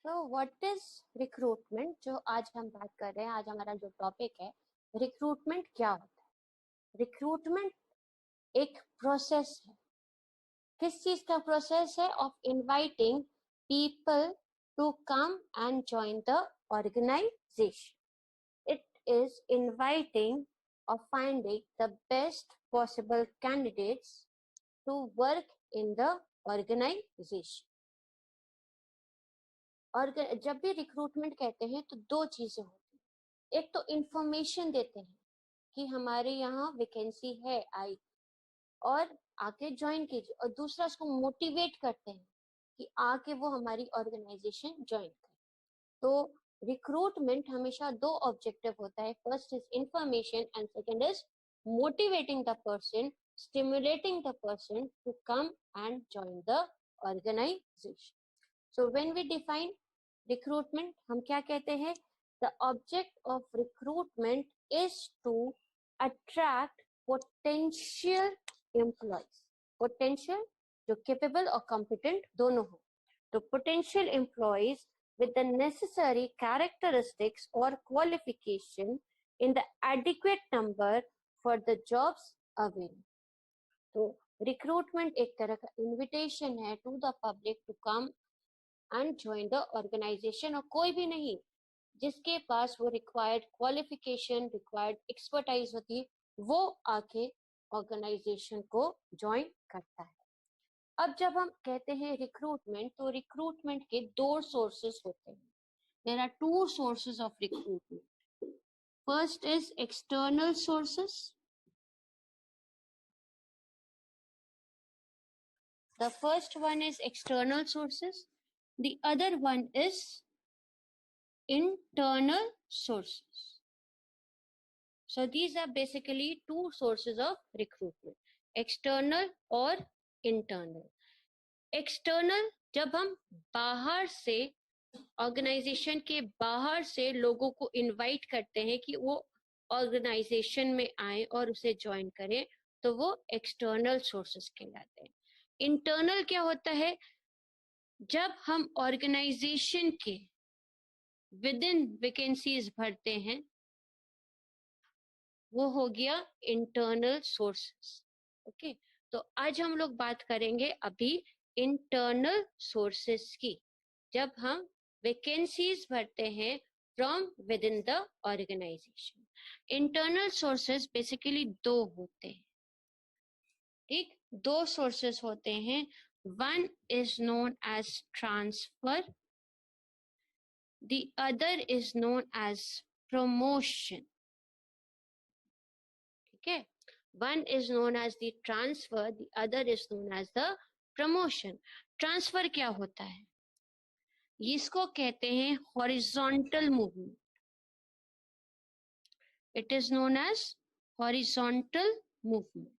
तो what is recruitment, जो आज हम बात कर रहे हैं, आज हमारा जो टॉपिक है रिक्रूटमेंट क्या होता है। रिक्रूटमेंट एक प्रोसेस है। किस चीज का प्रोसेस है? Of inviting people to come and join the organisation. It is inviting or finding the best possible candidates to work in the organization. और जब भी रिक्रूटमेंट कहते हैं तो दो चीजें होती हैं। एक तो इंफॉर्मेशन देते हैं कि हमारे यहाँ वैकेंसी है आई और आके ज्वाइन कीजिए, और दूसरा उसको मोटिवेट करते हैं कि आके वो हमारी ऑर्गेनाइजेशन ज्वाइन करे। तो रिक्रूटमेंट हमेशा दो ऑब्जेक्टिव होता है, first is information and second is motivating the person, stimulating the person to come and join the organization. So when we define recruitment, हम क्या कहते हैं? The object of recruitment is to attract potential employees. Potential जो capable और competent दोनों हो, तो potential employees with the necessary characteristics or qualification in the adequate number for the jobs available. तो रिक्रूटमेंट एक तरह का इनविटेशन है to the public to come and join the organisation, और कोई भी नहीं जिसके पास वो रिक्वायर्ड क्वालिफिकेशन, रिक्वायर्ड एक्सपर्टाइज होती है, वो आके ऑर्गेनाइजेशन को ज्वाइन करता है। अब जब हम कहते हैं रिक्रूटमेंट, तो रिक्रूटमेंट के दो सोर्सेस होते हैं। There are two sources of recruitment. First is external sources. The first one is external sources. The other one is internal sources. So these are basically two sources of recruitment, external और internal. External जब हम बाहर से, organisation के बाहर से लोगों को इनवाइट करते हैं कि वो ऑर्गेनाइजेशन में आए और उसे ज्वाइन करें, तो वो एक्सटर्नल सोर्सेस कहलाते हैं। इंटरनल क्या होता है? जब हम ऑर्गेनाइजेशन के विद इन वैकेंसीज भरते हैं, वो हो गया इंटरनल सोर्सेस। ओके, तो आज हम लोग बात करेंगे अभी इंटरनल सोर्सेस की, जब हम वैकेंसीज भरते हैं from within the organisation. Internal sources basically दो होते हैं, ठीक? दो सोर्सेस होते हैं। One is known as transfer, the other is known as promotion. ठीक है? One is known as the transfer, the other is known as the promotion. Transfer क्या होता है? इसको कहते हैं horizontal movement. It is known as horizontal movement.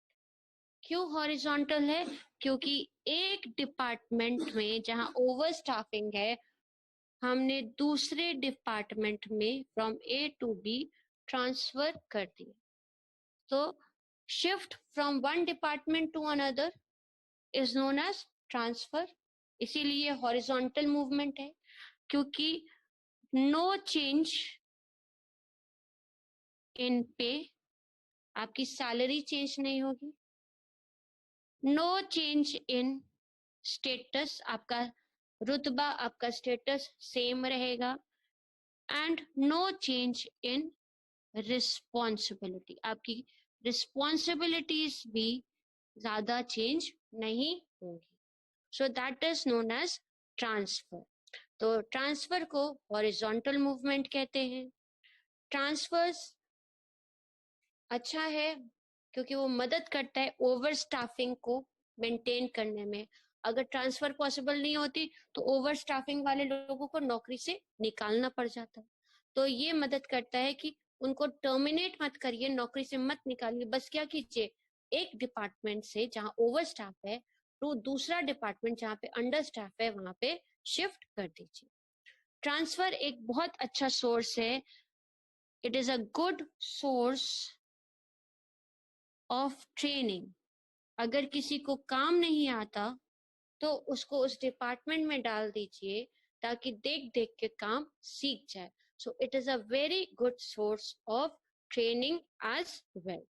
क्यों horizontal है? क्योंकि एक डिपार्टमेंट में जहां ओवर स्टाफिंग है, हमने दूसरे डिपार्टमेंट में from A to B transfer कर दिया। तो shift from one department to another is known as transfer. इसीलिए हॉरिजॉन्टल मूवमेंट है, क्योंकि नो चेंज इन पे, आपकी सैलरी चेंज नहीं होगी। नो चेंज इन स्टेटस, आपका रुतबा, आपका स्टेटस सेम रहेगा। And no change in responsibility, आपकी रिस्पॉन्सिबिलिटीज भी ज्यादा चेंज नहीं होंगी। So that is known as transfer. तो ट्रांसफर को हॉरिजॉन्टल मूवमेंट कहते हैं। ट्रांसफर्स अच्छा है क्योंकि वो मदद करता है ओवर स्टाफिंग को मेंटेन करने में। अगर ट्रांसफर पॉसिबल नहीं होती तो ओवर स्टाफिंग वाले लोगों को नौकरी से निकालना पड़ जाता। तो ये मदद करता है कि उनको टर्मिनेट मत करिए, नौकरी से मत निकालिए, बस क्या कीजिए, एक डिपार्टमेंट से जहां ओवर स्टाफ है तो दूसरा डिपार्टमेंट जहां पे अंडर स्टाफ है वहां पे शिफ्ट कर दीजिए। ट्रांसफर एक बहुत अच्छा सोर्स है। It is a good source of training. अगर किसी को काम नहीं आता तो उसको उस डिपार्टमेंट में डाल दीजिए ताकि देख देख के काम सीख जाए. So it is a very good source of training as well.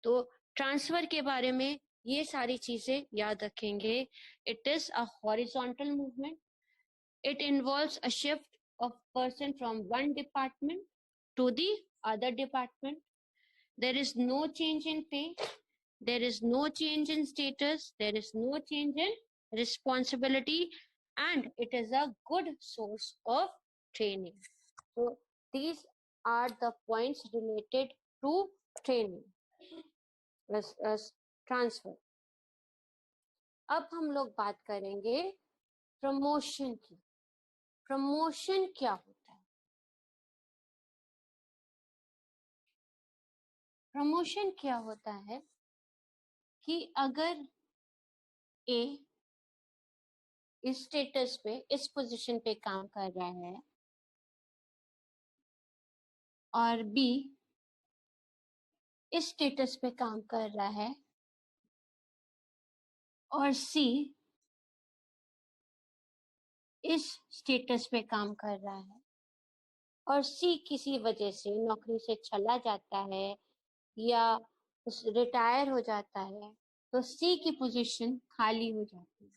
तो ट्रांसफर के बारे में ये सारी चीजें याद रखेंगे. It is a horizontal movement. It involves a shift of person from one department to the other department. There is no change in pay. There is no change in status. There is no change in responsibility. And it is a good source of training. So these are the points related to training as transfer. अब हम लोग बात करेंगे promotion की. Promotion क्या होता है? Promotion क्या होता है कि अगर ए इस स्टेटस पे, इस पोजीशन पे काम कर रहा है और बी इस स्टेटस पे काम कर रहा है और सी इस स्टेटस पे काम कर रहा है और सी किसी वजह से नौकरी से चला जाता है या रिटायर हो जाता है, तो सी की पोजीशन खाली हो जाती है.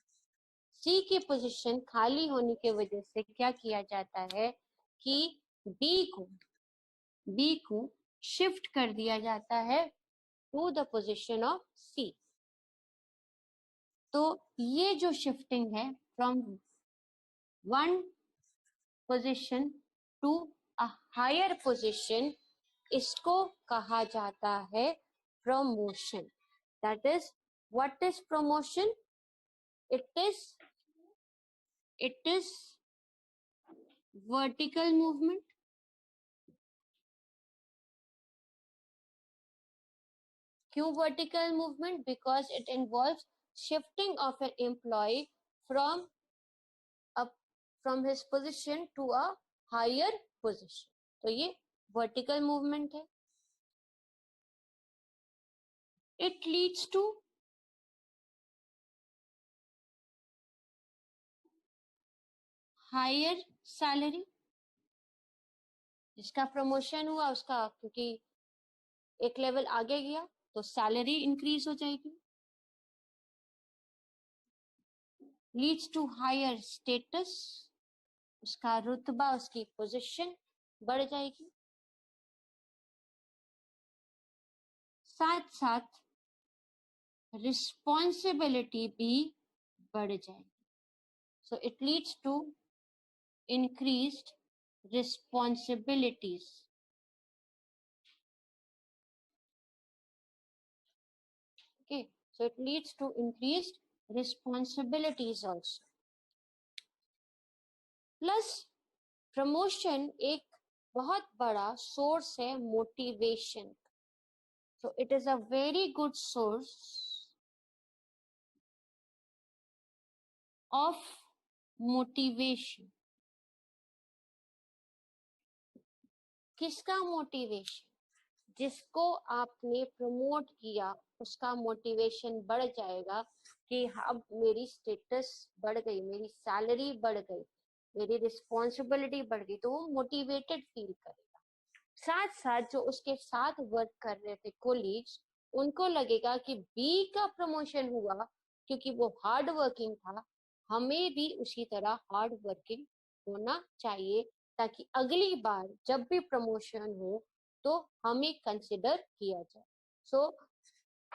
सी की पोजीशन खाली होने की वजह से क्या किया जाता है कि बी को शिफ्ट कर दिया जाता है to the position of C. तो ये जो शिफ्टिंग है from one position to a higher position, इसको कहा जाता है promotion. That is, what is promotion? It is vertical movement. क्यों vertical movement? Because it involves shifting of an employee from his position to a higher position. तो ये vertical movement है. It leads to higher salary. जिसका promotion हुआ उसका, क्योंकि एक level आगे गया तो सैलरी इंक्रीज हो जाएगी. Leads to higher status. उसका रुतबा, उसकी पोजीशन बढ़ जाएगी. साथ साथ रिस्पॉन्सिबिलिटी भी बढ़ जाएगी. So it leads to increased responsibilities. Okay, so it leads to increased responsibilities also. Plus promotion एक बहुत बड़ा source है motivation. So it is a very good source of motivation. किसका मोटिवेशन? जिसको आपने प्रमोट किया उसका मोटिवेशन बढ़ जाएगा कि अब मेरी स्टेटस बढ़ गई, मेरी सैलरी बढ़ गई, मेरी रिस्पॉन्सिबिलिटी बढ़ गई, तो वो मोटिवेटेड फील करेगा. साथ साथ जो उसके साथ वर्क कर रहे थे कोलीग्स, उनको लगेगा कि बी का प्रमोशन हुआ क्योंकि वो हार्ड वर्किंग था, हमें भी उसी तरह हार्ड वर्किंग होना चाहिए ताकि अगली बार जब भी प्रमोशन हो तो हमें कंसिडर किया जाए. So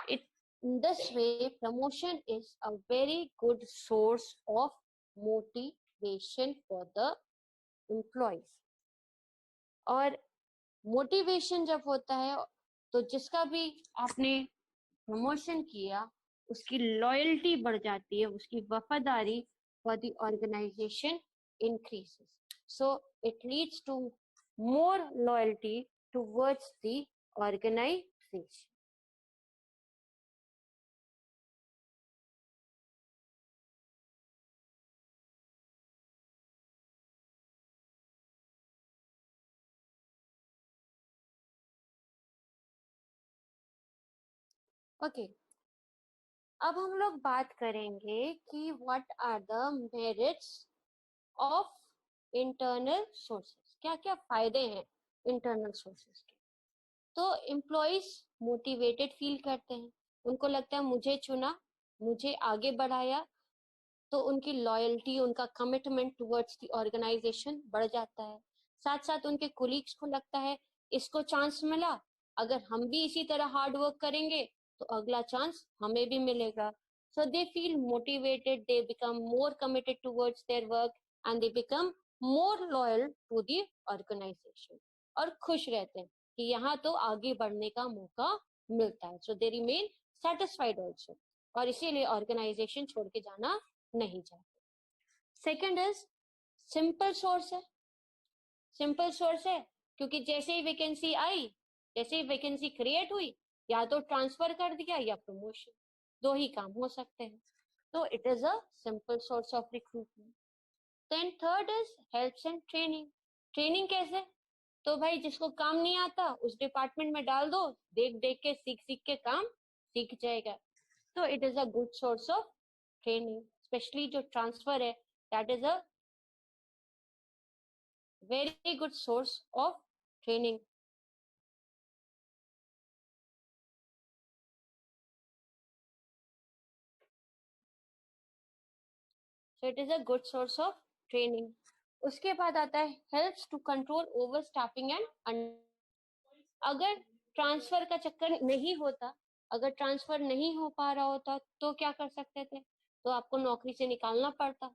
it in this way promotion is a very good source of motivation for the employees. और मोटिवेशन जब होता है तो जिसका भी आपने प्रमोशन किया उसकी लॉयल्टी बढ़ जाती है, उसकी वफादारी for the organisation increases. So it leads to more loyalty towards the organization. Okay, अब हम लोग बात करेंगे कि what are the merits of internal sources, क्या क्या फायदे हैं इंटरनल सोर्सेस के। तो एम्प्लॉइज मोटिवेटेड फील करते हैं, उनको लगता है मुझे चुना, मुझे आगे बढ़ाया, तो उनकी लॉयल्टी, उनका कमिटमेंट टुवर्ड्स द ऑर्गेनाइजेशन बढ़ जाता है। साथ साथ उनके कोलीग्स को लगता है इसको चांस मिला, अगर हम भी इसी तरह हार्ड वर्क करेंगे तो अगला चांस हमें भी मिलेगा। So they feel motivated, they become more committed towards their work and they become more loyal to the organisation, और खुश रहते हैं कि यहाँ तो आगे बढ़ने का मौका मिलता है। सो दे रिमेन सेटिस्फाइड ऑल्सो, और इसीलिए ऑर्गेनाइजेशन छोड़ के जाना नहीं चाहते। सेकंड इज सिंपल सोर्स है। सिंपल सोर्स है क्योंकि जैसे ही वैकेंसी आई, जैसे ही वैकेंसी क्रिएट हुई, या तो ट्रांसफर कर दिया या प्रमोशन, दो ही काम हो सकते हैं। तो it is a simple source of recruitment. Then third is helps and training. Training कैसे? तो भाई जिसको काम नहीं आता उस डिपार्टमेंट में डाल दो, देख देख के सीख सीख के काम सीख जाएगा। तो it is a good source of training, specially जो ट्रांसफर है, that is a very good source of training. So it is a good source of training. उसके बाद आता है helps to control over staffing and, अगर transfer का चक्कर नहीं होता, अगर ट्रांसफर नहीं हो पा रहा होता तो क्या कर सकते थे? तो आपको नौकरी से निकालना पड़ता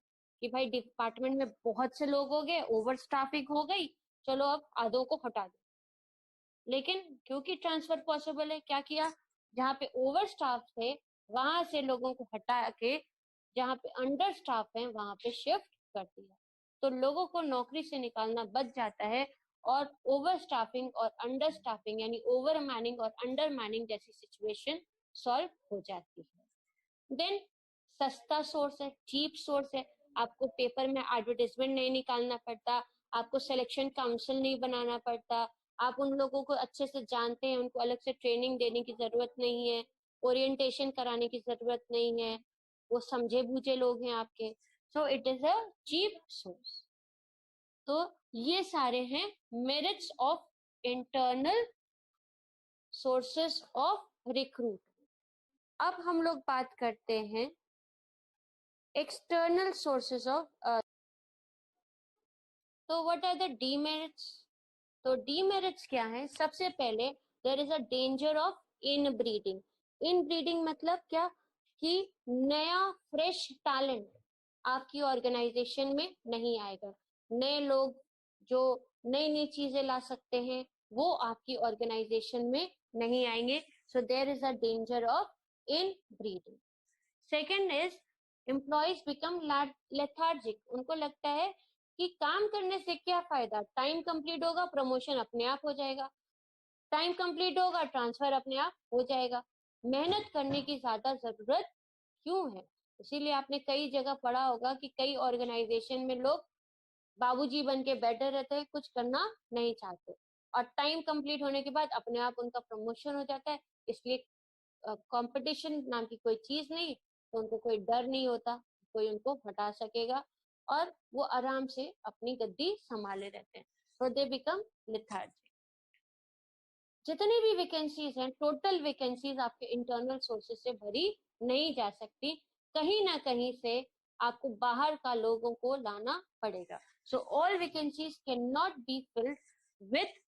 कि भाई डिपार्टमेंट में बहुत से लोग हो गए, ओवर स्टाफिंग हो गई, चलो अब आधों को हटा दो। लेकिन क्योंकि ट्रांसफर पॉसिबल है, क्या किया, जहाँ पे ओवर स्टाफ थे वहां से लोगों को हटा के जहाँ पे अंडर स्टाफ है वहां पे शिफ्ट कर दिया। तो लोगों को नौकरी से निकालना बच जाता है, और ओवर स्टाफिंग और अंडर स्टाफिंग यानी ओवर मैनिंग और अंडर मैनिंग जैसी सिचुएशन सॉल्व हो जाती है। देन सस्ता सोर्स है, चीप सोर्स है, आपको पेपर में एडवर्टाइजमेंट नहीं निकालना पड़ता, आपको सिलेक्शन काउंसिल नहीं बनाना पड़ता, आप उन लोगों को अच्छे से जानते हैं, उनको अलग से ट्रेनिंग देने की जरूरत नहीं है, ओरिएंटेशन कराने की जरूरत नहीं है, वो समझे बूझे लोग हैं आपके। So it is a cheap source. तो ये सारे हैं merits of internal sources of recruit. अब हम लोग बात करते हैं एक्सटर्नल सोर्सेस ऑफ, तो व्हाट आर द डीमेरिट्स? तो डीमेरिट्स क्या है? सबसे पहले there is a danger of inbreeding. Inbreeding मतलब क्या, कि नया फ्रेश टैलेंट आपकी ऑर्गेनाइजेशन में नहीं आएगा, नए लोग जो नई नई चीजें ला सकते हैं वो आपकी ऑर्गेनाइजेशन में नहीं आएंगे। So there is a danger of inbreeding. Second is employees become lethargic, उनको लगता है कि काम करने से क्या फायदा, टाइम कंप्लीट होगा प्रमोशन अपने आप हो जाएगा, टाइम कंप्लीट होगा ट्रांसफर अपने आप हो जाएगा, मेहनत करने की ज्यादा जरूरत क्यों है? इसीलिए आपने कई जगह पढ़ा होगा कि कई ऑर्गेनाइजेशन में लोग बाबूजी बन के बैठे रहते हैं, कुछ करना नहीं चाहते, और टाइम कंप्लीट होने के बाद अपने आप उनका प्रमोशन हो जाता है। इसलिए कंपटीशन नाम की कोई चीज नहीं, तो उनको कोई डर नहीं होता कोई उनको हटा सकेगा, और वो आराम से अपनी गद्दी संभाले रहते हैं। तो दे बिकम लिथार्जिक। जितनी भी वैकेंसीज हैं, टोटल वैकेंसीज आपके इंटरनल सोर्सेज से भरी नहीं जा सकती, कहीं ना कहीं से आपको बाहर का लोगों को लाना पड़ेगा। So all vacancies can not be filled with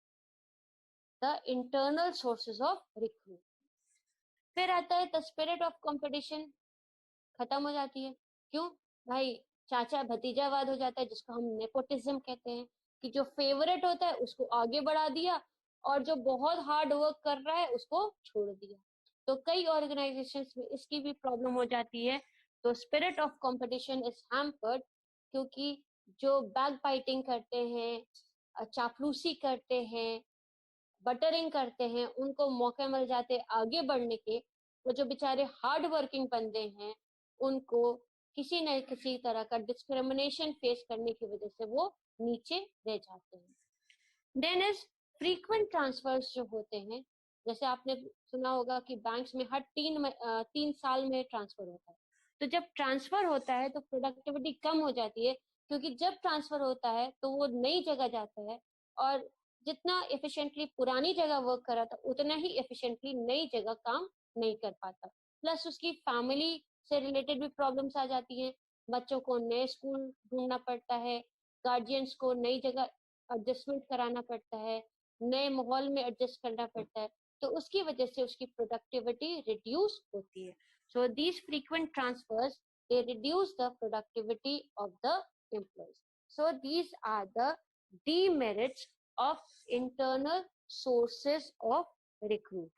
the internal sources of recruit. फिर आता है द स्पिरिट ऑफ कंपटीशन, खत्म हो जाती है। क्यों? भाई चाचा भतीजावाद हो जाता है, जिसको हम नेपोटिज्म कहते हैं, कि जो फेवरेट होता है उसको आगे बढ़ा दिया और जो बहुत हार्ड वर्क कर रहा है उसको छोड़ दिया। तो कई ऑर्गेनाइजेशंस में इसकी भी प्रॉब्लम हो जाती है। तो spirit of competition is hampered, क्योंकि जो बैक बाइटिंग करते हैं, चापलूसी करते हैं, बटरिंग करते हैं, उनको मौके मिल जाते आगे बढ़ने के, तो जो बेचारे हार्ड वर्किंग बंदे हैं उनको किसी न किसी तरह का डिस्क्रिमिनेशन फेस करने की वजह से वो नीचे रह जाते हैं। देन इज फ्रीक्वेंट ट्रांसफर्स जो होते हैं, जैसे आपने सुना होगा कि बैंक्स में हर 3 साल में ट्रांसफर होता है। तो जब ट्रांसफर होता है तो प्रोडक्टिविटी कम हो जाती है, क्योंकि जब ट्रांसफर होता है तो वो नई जगह जाता है और जितना एफिशिएंटली पुरानी जगह वर्क कर रहा था उतना ही एफिशिएंटली नई जगह काम नहीं कर पाता। प्लस उसकी फैमिली से रिलेटेड भी प्रॉब्लम्स आ जाती हैं, बच्चों को नए स्कूल ढूंढना पड़ता है, गार्जियंस को नई जगह एडजस्टमेंट कराना पड़ता है, नए माहौल में एडजस्ट करना पड़ता है, तो उसकी वजह से उसकी प्रोडक्टिविटी रिड्यूस होती है। So these frequent transfers they reduce the productivity of the employees. So these are the demerits of internal sources of recruitment.